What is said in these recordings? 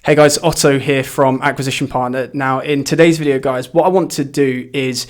Hey guys, Otto here from Acquisition Partner. Now in today's video guys, what I want to do is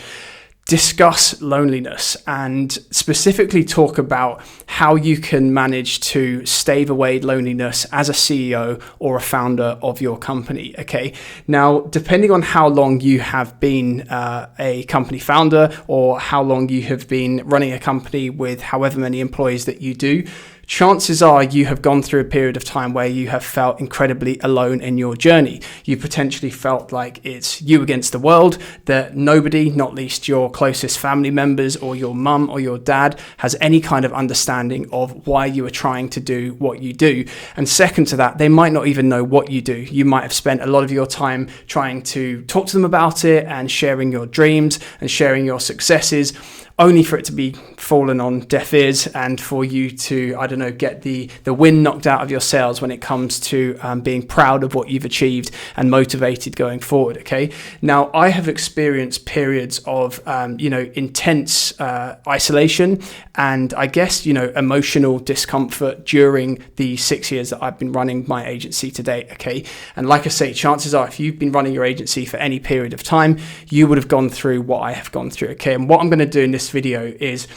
discuss loneliness and specifically talk about how you can manage to stave away loneliness as a CEO or a founder of your company. Okay, now depending on how long you have been a company founder or how long you have been running a company with however many employees that you do, chances are you have gone through a period of time where you have felt incredibly alone in your journey. You potentially felt like it's you against the world, that nobody, not least your closest family members or your mum or your dad, has any kind of understanding of why you are trying to do what you do. And second to that, they might not even know what you do. You might have spent a lot of your time trying to talk to them about it and sharing your dreams and sharing your successes, only for it to be fallen on deaf ears and for you to, get the wind knocked out of your sails when it comes to being proud of what you've achieved and motivated going forward, okay? Now, I have experienced periods of, intense isolation and I guess, emotional discomfort during the 6 years that I've been running my agency to date, okay? And like I say, chances are if you've been running your agency for any period of time, you would have gone through what I have gone through, okay? And what I'm going to do in this video is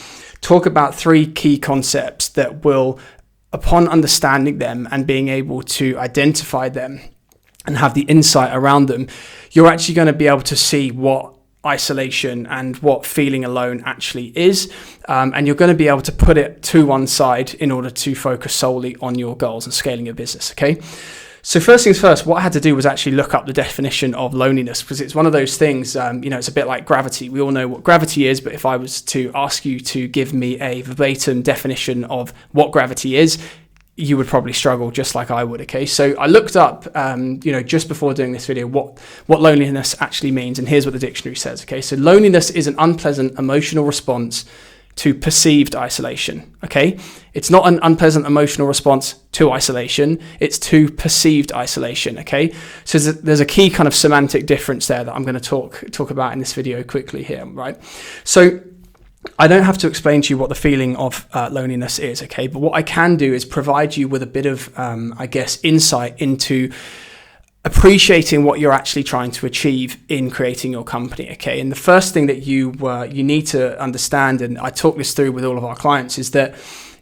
talk about 3 key concepts that will, upon understanding them and being able to identify them and have the insight around them, you're actually going to be able to see what isolation and what feeling alone actually is, and you're going to be able to put it to one side in order to focus solely on your goals and scaling your business, okay? So first things first, what I had to do was actually look up the definition of loneliness, because it's one of those things, it's a bit like gravity. We all know what gravity is, but if I was to ask you to give me a verbatim definition of what gravity is, you would probably struggle just like I would, okay? So I looked up, just before doing this video, what loneliness actually means, and here's what the dictionary says, okay? So loneliness is an unpleasant emotional response to perceived isolation, okay? It's not an unpleasant emotional response to isolation, it's to perceived isolation, okay? So there's a key kind of semantic difference there that I'm going to talk about in this video quickly here, right? So I don't have to explain to you what the feeling of loneliness is, okay? But what I can do is provide you with a bit of, insight into appreciating what you're actually trying to achieve in creating your company, okay? And the first thing that you need to understand, and I talk this through with all of our clients, is that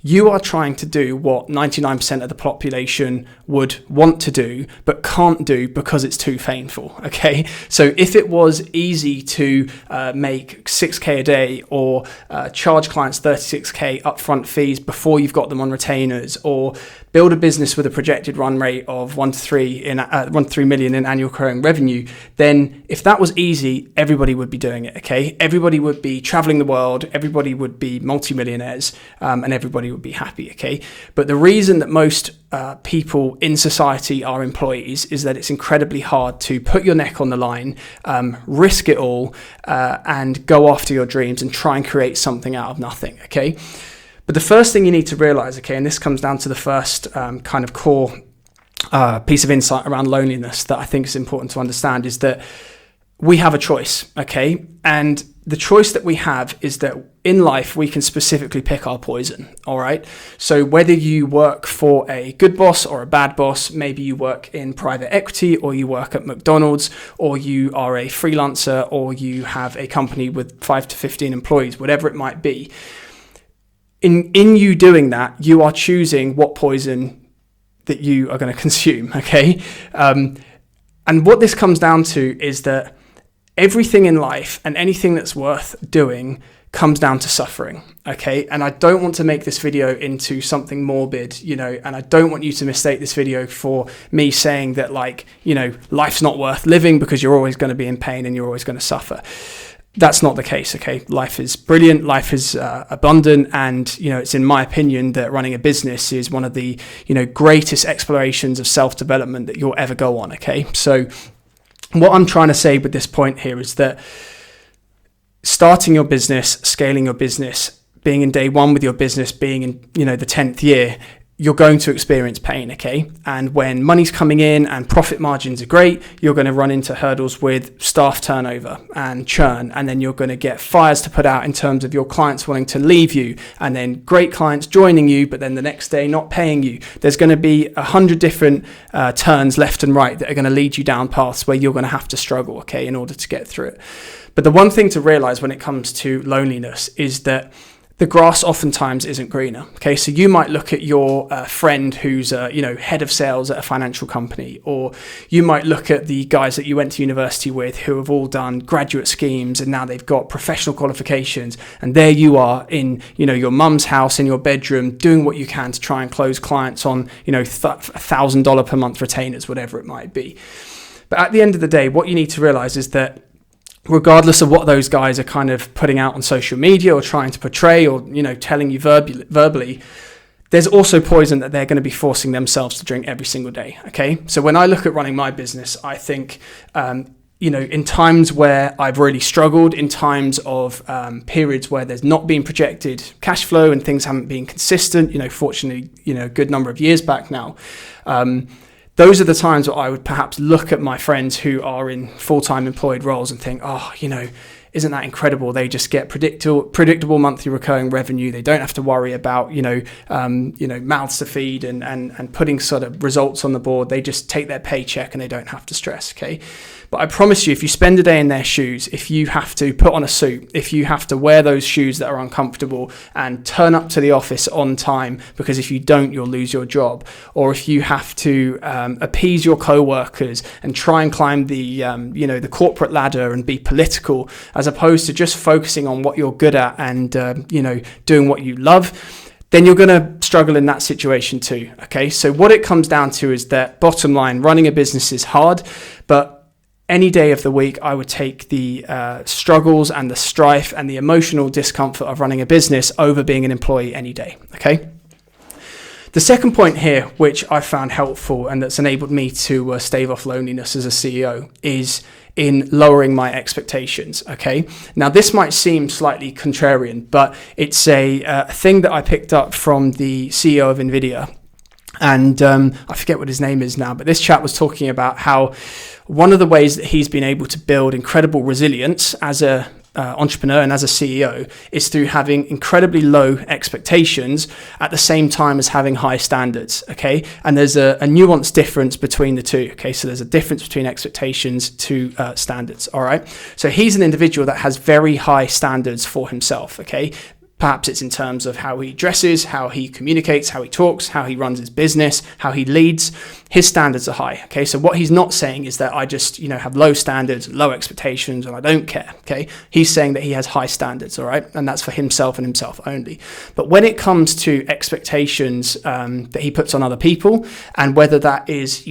you are trying to do what 99% of the population would want to do, but can't do because it's too painful, okay? So if it was easy to make 6K a day or charge clients 36K upfront fees before you've got them on retainers, or build a business with a projected run rate of 1 to 3 million in annual recurring revenue, then if that was easy, everybody would be doing it, okay? Everybody would be traveling the world, everybody would be multimillionaires, and everybody would be happy, okay? But the reason that most people in society are employees is that it's incredibly hard to put your neck on the line, risk it all, and go after your dreams and try and create something out of nothing, okay? But the first thing you need to realize, okay, and this comes down to the first kind of core piece of insight around loneliness that I think is important to understand, is that we have a choice, okay? And the choice that we have is that in life, we can specifically pick our poison, all right? So whether you work for a good boss or a bad boss, maybe you work in private equity or you work at McDonald's, or you are a freelancer, or you have a company with 5 to 15 employees, whatever it might be, in you doing that, you are choosing what poison that you are going to consume, okay? And what this comes down to is that everything in life and anything that's worth doing comes down to suffering, okay? And I don't want to make this video into something morbid, and I don't want you to mistake this video for me saying that, life's not worth living because you're always going to be in pain and you're always going to suffer. That's not the case, okay? Life is brilliant, life is abundant, and, it's in my opinion that running a business is one of the, greatest explorations of self-development that you'll ever go on, okay? So what I'm trying to say with this point here is that starting your business, scaling your business, being in day one with your business, being in, the 10th year, you're going to experience pain, okay? And when money's coming in and profit margins are great, you're going to run into hurdles with staff turnover and churn, and then you're going to get fires to put out in terms of your clients wanting to leave you, and then great clients joining you, but then the next day not paying you. There's going to be 100 different turns left and right that are going to lead you down paths where you're going to have to struggle, okay, in order to get through it. But the one thing to realize when it comes to loneliness is that the grass oftentimes isn't greener. Okay, so you might look at your friend who's head of sales at a financial company, or you might look at the guys that you went to university with who have all done graduate schemes and now they've got professional qualifications, and there you are in your mum's house in your bedroom doing what you can to try and close clients on $1,000 per month retainers, whatever it might be. But at the end of the day, what you need to realize is that regardless of what those guys are kind of putting out on social media or trying to portray or, telling you verbally, there's also poison that they're going to be forcing themselves to drink every single day. Okay. So when I look at running my business, I think, in times where I've really struggled, in times of periods where there's not been projected cash flow and things haven't been consistent, fortunately, a good number of years back now, those are the times where I would perhaps look at my friends who are in full-time employed roles and think, isn't that incredible? They just get predictable monthly recurring revenue. They don't have to worry about, mouths to feed and putting sort of results on the board. They just take their paycheck and they don't have to stress, okay? But I promise you, if you spend a day in their shoes, if you have to put on a suit, if you have to wear those shoes that are uncomfortable and turn up to the office on time, because if you don't, you'll lose your job, or if you have to appease your co-workers and try and climb the corporate ladder and be political, as opposed to just focusing on what you're good at and doing what you love, then you're going to struggle in that situation too. Okay, so what it comes down to is that, bottom line, running a business is hard, but any day of the week, I would take the struggles and the strife and the emotional discomfort of running a business over being an employee any day, okay? The second point here, which I found helpful and that's enabled me to stave off loneliness as a CEO, is in lowering my expectations, okay? Now, this might seem slightly contrarian, but it's a thing that I picked up from the CEO of NVIDIA. And I forget what his name is now, but this chap was talking about how one of the ways that he's been able to build incredible resilience as a entrepreneur and as a CEO is through having incredibly low expectations at the same time as having high standards, okay? And there's a nuanced difference between the two, okay? So there's a difference between expectations to standards, all right? So he's an individual that has very high standards for himself, okay? Perhaps it's in terms of how he dresses, how he communicates, how he talks, how he runs his business, how he leads. His standards are high, okay? So what he's not saying is that I just, have low standards, low expectations, and I don't care, okay? He's saying that he has high standards, all right? And that's for himself and himself only. But when it comes to expectations that he puts on other people, and whether that is,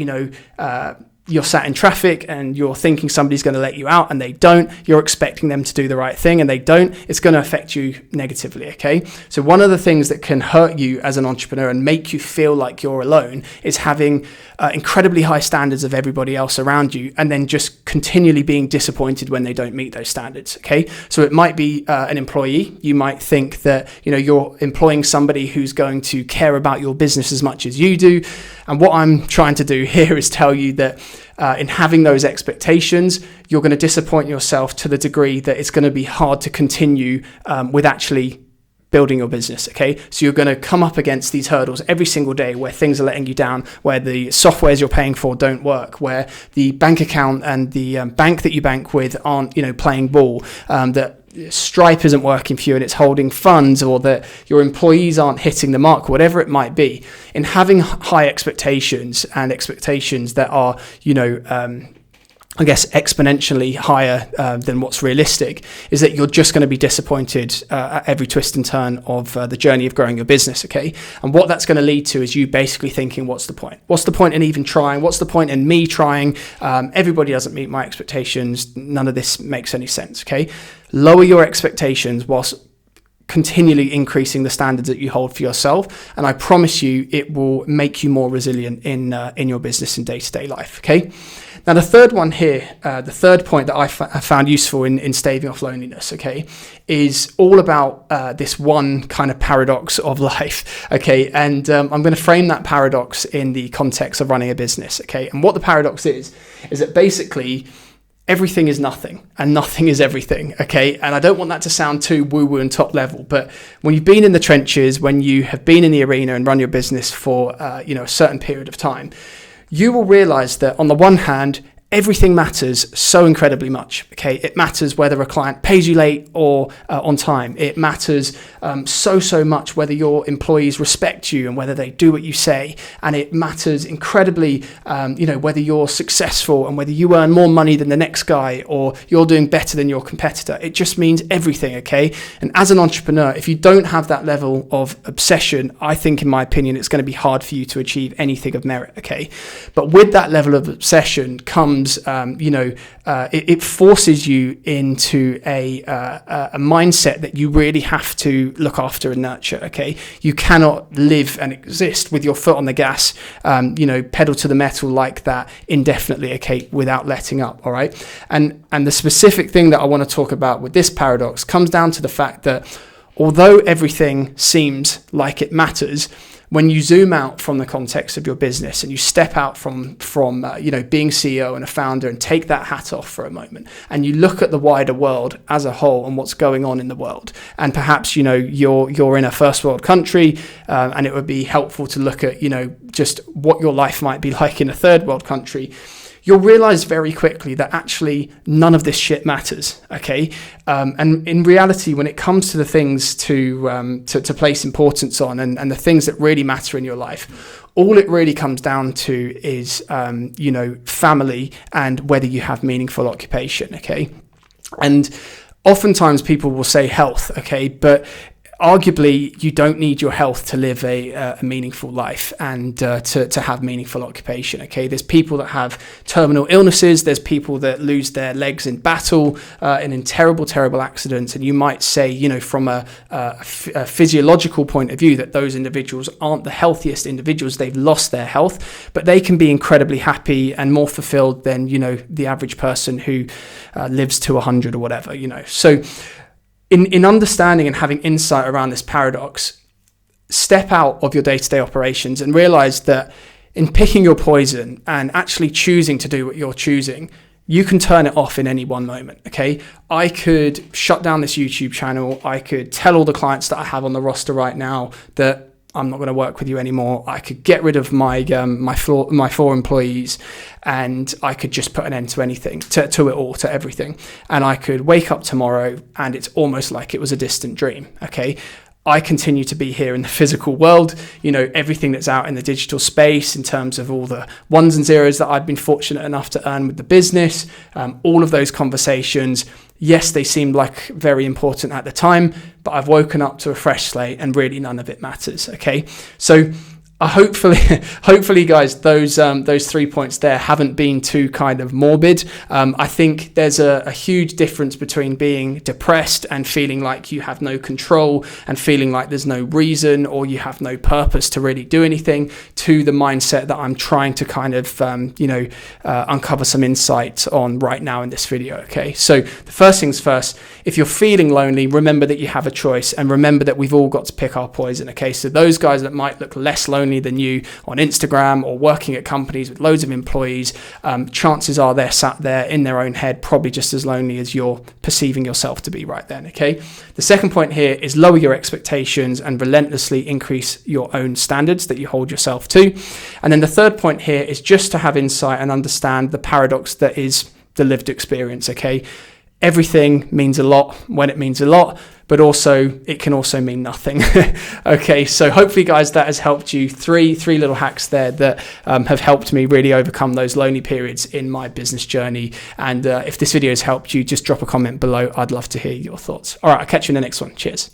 you're sat in traffic and you're thinking somebody's going to let you out and they don't, you're expecting them to do the right thing and they don't, it's going to affect you negatively, okay? So one of the things that can hurt you as an entrepreneur and make you feel like you're alone is having incredibly high standards of everybody else around you and then just continually being disappointed when they don't meet those standards, okay? So it might be an employee. You might think that, you're employing somebody who's going to care about your business as much as you do. And what I'm trying to do here is tell you that in having those expectations, you're going to disappoint yourself to the degree that it's going to be hard to continue with actually building your business, okay? So you're going to come up against these hurdles every single day where things are letting you down, where the softwares you're paying for don't work, where the bank account and the bank that you bank with aren't, playing ball, that Stripe isn't working for you and it's holding funds, or that your employees aren't hitting the mark, whatever it might be. In having high expectations and expectations that are, exponentially higher than what's realistic, is that you're just going to be disappointed at every twist and turn of the journey of growing your business, okay? And what that's going to lead to is you basically thinking, what's the point? What's the point in even trying? What's the point in me trying? Everybody doesn't meet my expectations. None of this makes any sense, okay? Lower your expectations whilst continually increasing the standards that you hold for yourself. And I promise you, it will make you more resilient in your business and day-to-day life. Okay. Now, the third one here, the third point that I found useful in staving off loneliness, okay, is all about this one kind of paradox of life, okay? And I'm going to frame that paradox in the context of running a business, okay? And what the paradox is that basically everything is nothing and nothing is everything, okay? And I don't want that to sound too woo-woo and top level, but when you've been in the trenches, when you have been in the arena and run your business for, a certain period of time, you will realize that on the one hand, everything matters so incredibly much, okay? It matters whether a client pays you late or on time. It matters so much whether your employees respect you and whether they do what you say. And it matters incredibly, whether you're successful and whether you earn more money than the next guy or you're doing better than your competitor. It just means everything, okay? And as an entrepreneur, if you don't have that level of obsession, I think, in my opinion, it's going to be hard for you to achieve anything of merit, okay? But with that level of obsession comes it forces you into a mindset that you really have to look after and nurture, okay? You cannot live and exist with your foot on the gas, pedal to the metal like that indefinitely, okay, without letting up, all right? And the specific thing that I want to talk about with this paradox comes down to the fact that although everything seems like it matters, when you zoom out from the context of your business and you step out from being CEO and a founder and take that hat off for a moment and you look at the wider world as a whole and what's going on in the world, and perhaps you're in a first world country and it would be helpful to look at just what your life might be like in a third world country, you'll realize very quickly that actually none of this shit matters, okay? And in reality, when it comes to the things to place importance on and the things that really matter in your life, all it really comes down to is, family and whether you have meaningful occupation, okay? And oftentimes people will say health, okay? But arguably, you don't need your health to live a meaningful life and to have meaningful occupation, okay? There's people that have terminal illnesses. There's people that lose their legs in battle and in terrible accidents. And you might say, from a physiological point of view, that those individuals aren't the healthiest individuals. They've lost their health, but they can be incredibly happy and more fulfilled than, the average person who lives to 100 or whatever, So in understanding and having insight around this paradox, step out of your day-to-day operations and realize that in picking your poison and actually choosing to do what you're choosing, you can turn it off in any one moment, okay? I could shut down this YouTube channel. I could tell all the clients that I have on the roster right now that I'm not going to work with you anymore. I could get rid of my four employees, and I could just put an end to anything, to it all, to everything. And I could wake up tomorrow and it's almost like it was a distant dream, okay? I continue to be here in the physical world, everything that's out in the digital space in terms of all the ones and zeros that I've been fortunate enough to earn with the business, all of those conversations. Yes, they seemed like very important at the time, but I've woken up to a fresh slate and really none of it matters, okay? So hopefully guys, those 3 points there haven't been too kind of morbid. I think there's a huge difference between being depressed and feeling like you have no control and feeling like there's no reason or you have no purpose to really do anything, to the mindset that I'm trying to kind of uncover some insights on right now in this video, okay? So the first things first, if you're feeling lonely, remember that you have a choice, and remember that we've all got to pick our poison, okay? So those guys that might look less lonely than you on Instagram or working at companies with loads of employees, chances are they're sat there in their own head probably just as lonely as you're perceiving yourself to be right then, okay? The second point here is lower your expectations and relentlessly increase your own standards that you hold yourself to. And then the third point here is just to have insight and understand the paradox that is the lived experience, okay? Everything means a lot when it means a lot, but also it can also mean nothing. Okay, so hopefully guys, that has helped you. Three little hacks there that have helped me really overcome those lonely periods in my business journey. And if this video has helped you, just drop a comment below. I'd love to hear your thoughts. All right, I'll catch you in the next one. Cheers.